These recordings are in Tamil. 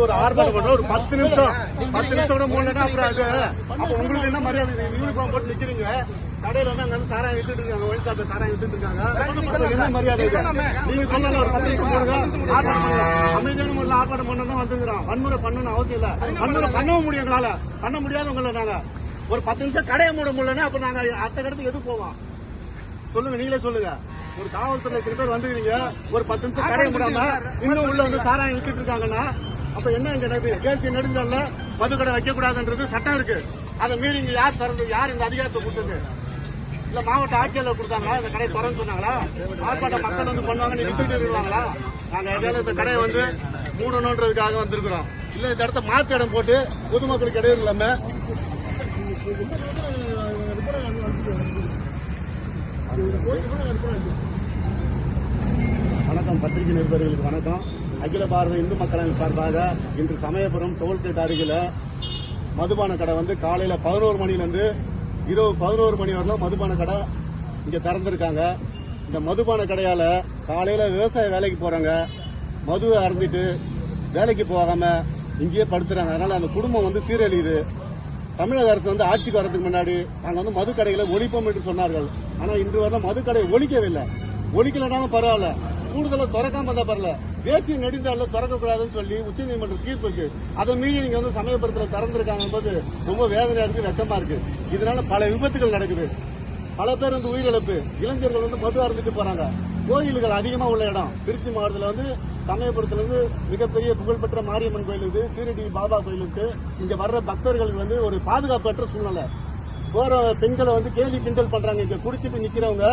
ஒரு ஆர்ப்பாட்டம் பண்றோம். ஒரு 10 நிமிஷம் கூட மூடலன்னா அப்புறம் அது அப்ப உங்களுக்கு என்ன மரியாதை? யூனிஃபார்ம் போட்டு நிக்கிறீங்க, கடையில வந்து அங்க சாராயம் வித்துட்டு இருக்காங்க, ஒயின் ஷாப்ல சாராயம் வித்துட்டு இருக்காங்க. என்ன மரியாதை? நீங்க சொன்னாங்க ஒரு 10 நிமிஷம் போடுங்க, ஆர்ப்பாட்டம் பண்ணுங்க. அமைதியான முறையில் ஆர்ப்பாட்டம் பண்ணதான் வந்துருக்கிறோம். வன்முறை பண்ணணும் அவசியம் இல்ல. வன்முறை பண்ணவும் முடியும், எங்களால பண்ண முடியாதவங்கள நாங்க ஒரு 10 நிமிஷம் கடையை மூட முடியலன்னா அப்ப நாங்க அடுத்த கடத்துக்கு எது போவோம் சொல்லுங்க, நீங்களே சொல்லுங்க. ஒரு காவல்துறை சில பேர் வந்துருக்கீங்க, ஒரு 10 நிமிஷம் கடையை மூடாம இன்னும் உள்ள வந்து சாராயம் வித்துட்டு இருக்காங்கன்னா அப்ப என்ன இங்க நடக்குது? தேசிய நெடுஞ்சாலைல மதுக்கடை வைக்க கூடாதுன்றது சட்டம் இருக்கு. அதை மீறி இங்க யார் திறந்து, யார் இந்த அதிகாரத்தை கொடுத்தது? இல்ல மாவட்ட ஆட்சியாளர் கொடுத்தாங்களா? இந்த கடை திறந்து சொன்னாங்களா? ஆர்ப்பாட்டம் மக்கள் வந்து பண்ணுவாங்க, நீ வித்துட்டு இருக்காங்களா? நாங்க எதாவது இந்த கடையை வந்து மூடணுன்றதுக்காக வந்திருக்கிறோம். இல்ல இந்த இடத்த மாற்று இடம் போட்டு பொதுமக்களுக்கு இடையூறு இல்லாம வணக்கம். பத்திரிகை நிருபர்களுக்கு வணக்கம். அகில பாரத இந்து மக்களின் சார்பாக இன்று சமயபுரம் டோல்கேட் அருகில மதுபான கடை வந்து காலையில 11 மணிலிருந்து இரவு 11 மணி வரலாம் மதுபான கடை இங்க திறந்திருக்காங்க. இந்த மதுபான கடையால காலையில விவசாய வேலைக்கு போறாங்க, மதுவை அருந்திட்டு வேலைக்கு போகாம இங்கேயே படுத்துறாங்க. அதனால அந்த குடும்பம் வந்து சீரழியுது. தமிழக அரசு வந்து ஆட்சிக்கு வரதுக்கு முன்னாடி நாங்க வந்து மது கடைகளை ஒழிப்போம் என்று சொன்னார்கள். ஆனா இன்று வரை மது கடை ஒழிக்கவில்லை. ஒழிக்கலனாலும் பரவாயில்ல, கூடுதலா திறக்காம வந்தா பரவாயில்ல. தேசிய நெடுஞ்சாலைல திறக்கக்கூடாதுன்னு சொல்லி உச்சநீதிமன்ற தீர்ப்பு இருக்கு. அதை மீறி நீங்க வந்து சமயபுரத்துல திறந்திருக்காங்க போது ரொம்ப வேதனையா இருக்கு, வெட்டமா இருக்கு. இதனால பல விபத்துகள் நடக்குது, பல பேர் வந்து உயிரிழப்பு. இளைஞர்கள் வந்து மது அருந்துட்டு போறாங்க. கோயில்கள் அதிகமா உள்ள இடம் திருச்சி மாவட்டத்தில் வந்து சமயபுரத்துல இருந்து மிகப்பெரிய புகழ்பெற்ற மாரியம்மன் கோயில் இருக்கு, சீரடி பாபா கோயில் இருக்கு. இங்க வர்ற பக்தர்களுக்கு வந்து ஒரு பாதுகாப்பற்ற சூழ்நிலை. போற பெண்களை வந்து கேலி கிண்டல் பண்றாங்க. இங்க குடிச்சிட்டு நிக்கிறவங்க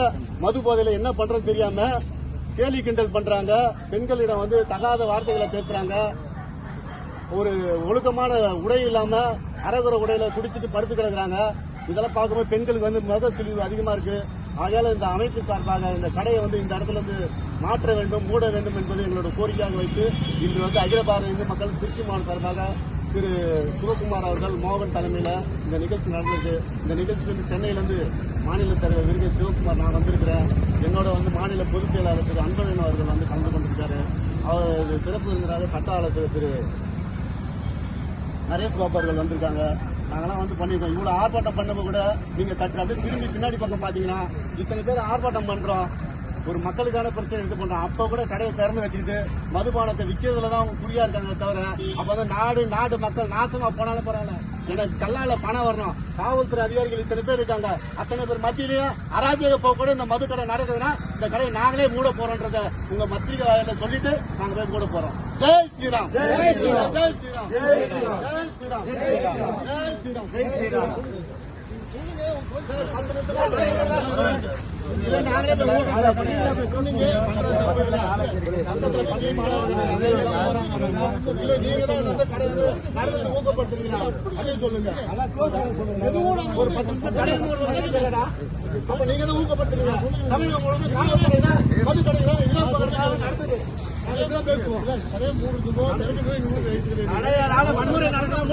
மது போதையில என்ன பண்றது தெரியாம கேலி கிண்டல் பண்றாங்க. பெண்களிடம் வந்து தகாத வார்த்தைகளை பேசுறாங்க. ஒரு ஒழுக்கமான உடை இல்லாம அரகுற உடையில குடிச்சிட்டு படுத்து கிடக்குறாங்க. இதெல்லாம் பார்க்கும்போது பெண்களுக்கு வந்து மத சுழிவு அதிகமா இருக்கு. ஆகையால இந்த அமைப்பு சார்பாக இந்த கடையை வந்து இந்த இடத்துல இருந்து மாற்ற வேண்டும், மூட வேண்டும் என்பது எங்களோட கோரிக்கையாக வைத்து இன்று வந்து அகில பாரத இந்து மக்கள் திருச்சி மாவட்ட சார்பாக திரு சிவகுமார் அவர்கள் மோகன் தலைமையில இந்த நிகழ்ச்சி நடந்தது. இந்த நிகழ்ச்சிக்கு வந்து சென்னையிலிருந்து மாநில தலைவர் விருது சிவகுமார் நான் வந்திருக்கிறேன். என்னோட வந்து மாநில பொதுச் செயலாளர் திரு அன்பழகன் அவர்கள் வந்து கலந்து கொண்டிருக்காரு. அவர் சிறப்பு விருந்தினராக சட்ட ஆலோசகர் திரு நரேஷ் பாபு அவர்கள் வந்திருக்காங்க. நாங்கெல்லாம் வந்து பண்ணிருக்கோம். இவ்வளவு ஆர்ப்பாட்டம் பண்ணப்ப கூட நீங்க சற்று அப்படியே திரும்பி பின்னாடி பக்கம் பாத்தீங்கன்னா இத்தனை பேர் ஆர்ப்பாட்டம் பண்றோம், ஒரு மக்களுக்கான பிரச்சனை எடுத்து பண்றோம். அப்ப கூட கடையை திறந்து வச்சுக்கிட்டு மதுபானத்தை விற்கிறதுலதான் அவங்க குறியா இருக்காங்க தவிர அப்ப வந்து நாடு மக்கள் நாசமா போனாலும் பரவாயில்ல, எனக்கு கல்லால பணம் வரணும். காவல்துறை அதிகாரிகள் இத்தனை பேர் இருக்காங்க, அத்தனை பேர் மத்தியிலேயும் அராஜக போக கூட இந்த மது கடை நடக்குதுன்னா இந்த கடையை நாங்களே மூட போறோன்றத உங்க மத்திய வாயில சொல்லிட்டு நாங்க போய் மூட போறோம். ஜெய் ஸ்ரீராம், ஜெய் ஸ்ரீராம், ஜெய் ஸ்ரீராம், ஜெய் ஸ்ரீராம், ஜெய் ஸ்ரீராம், ஜெய் ஸ்ரீராம், ஜெய் ஸ்ரீராம், ஜெய் ஸ்ரீராம். ஊக்கப்படுத்துறீங்களா? அதே சொல்லுங்க. ஒரு 10 நிமிஷம் கடை மூடுறதா? அப்ப நீங்க தான் ஊக்கப்படுத்துறீங்க. தமிழகம் முழுவதும் காவல்துறை மது கடைகளை நடத்துது. பேசுவோம் வன்முறை நடக்கலாம்.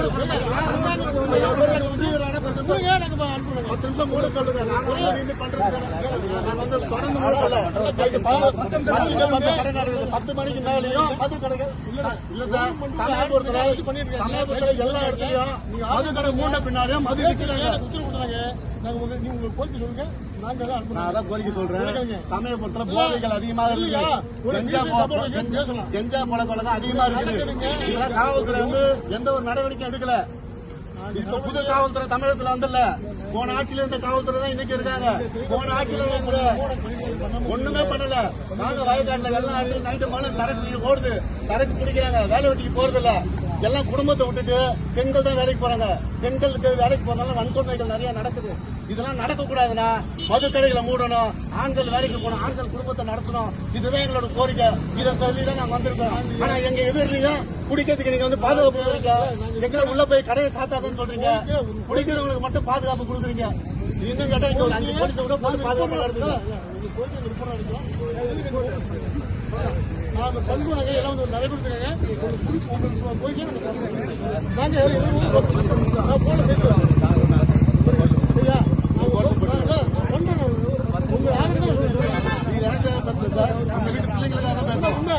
10 நிமிஷம் மூட சொல்லுங்க. நாங்க தொடர்ந்து மூட சொல்ல 10 மணிக்கு மேலேயும் மது கடைகள் இல்ல சார். சமயபுரத்துல எல்லா இடத்துலயும் மது கடை மூட பின்னாடியும் மது விற்கிறாங்க. நான் அதான் கோரிக்கை சொல்றேன். சமயபுரத்துல போதைகள் அதிகமாக இருக்கு, கெஞ்சா பழக்கம் அதிகமா இருக்குது. இதெல்லாம் காவல்துறை வந்து எந்த ஒரு நடவடிக்கை எடுக்கல. இப்ப புது காவல்துறை தமிழகத்துல வந்துல்ல, போன ஆட்சியில இருந்த காவல்துறை தான் இன்னைக்கு இருக்காங்க. போன ஆட்சியில கூட ஒண்ணுமே பண்ணல. நாங்க வயக்காட்டுல எல்லாம் நைட்டு மழை சரக்கு ஓடுது, சரக்கு பிடிக்கிறாங்க, வேலை வெட்டிக்கு போறது இல்ல. எல்லாம் குடும்பத்தை விட்டுட்டு பெண்கள் தான் வேலைக்கு போறாங்க. பெண்களுக்கு வேலைக்கு போறதுனால வன்கொடுமைகள் நிறைய நடக்குது. இதெல்லாம் நடக்கக்கூடாதுன்னா மது கடைகளை மூடணும், ஆண்கள் வேலைக்கு போகணும், ஆண்கள் குடும்பத்தை நடத்தணும். இதுதான் எங்களோட கோரிக்கை. இதை சொல்லிதான் நாங்க வந்திருக்கோம். ஆனா எங்க எதிர்றீங்க குடிக்கிறதுக்கு நீங்க வந்து பாதுகாப்பு கொடுக்குறீங்க, எங்களை உள்ள போய் கடையை சாத்தாதுன்னு சொல்றீங்க. குடிக்கிறவங்களுக்கு மட்டும் பாதுகாப்பு கொடுக்குறீங்க. இன்னும் கேட்டா இங்க ஒரு 5 போலீஸ் கூட போட்டு பாதுகாப்பு நடத்துங்க. பண்புறாங்க எல்லாம் வந்து நடைபெறுறாங்க. போய் நாங்க போல பேசுறோம்.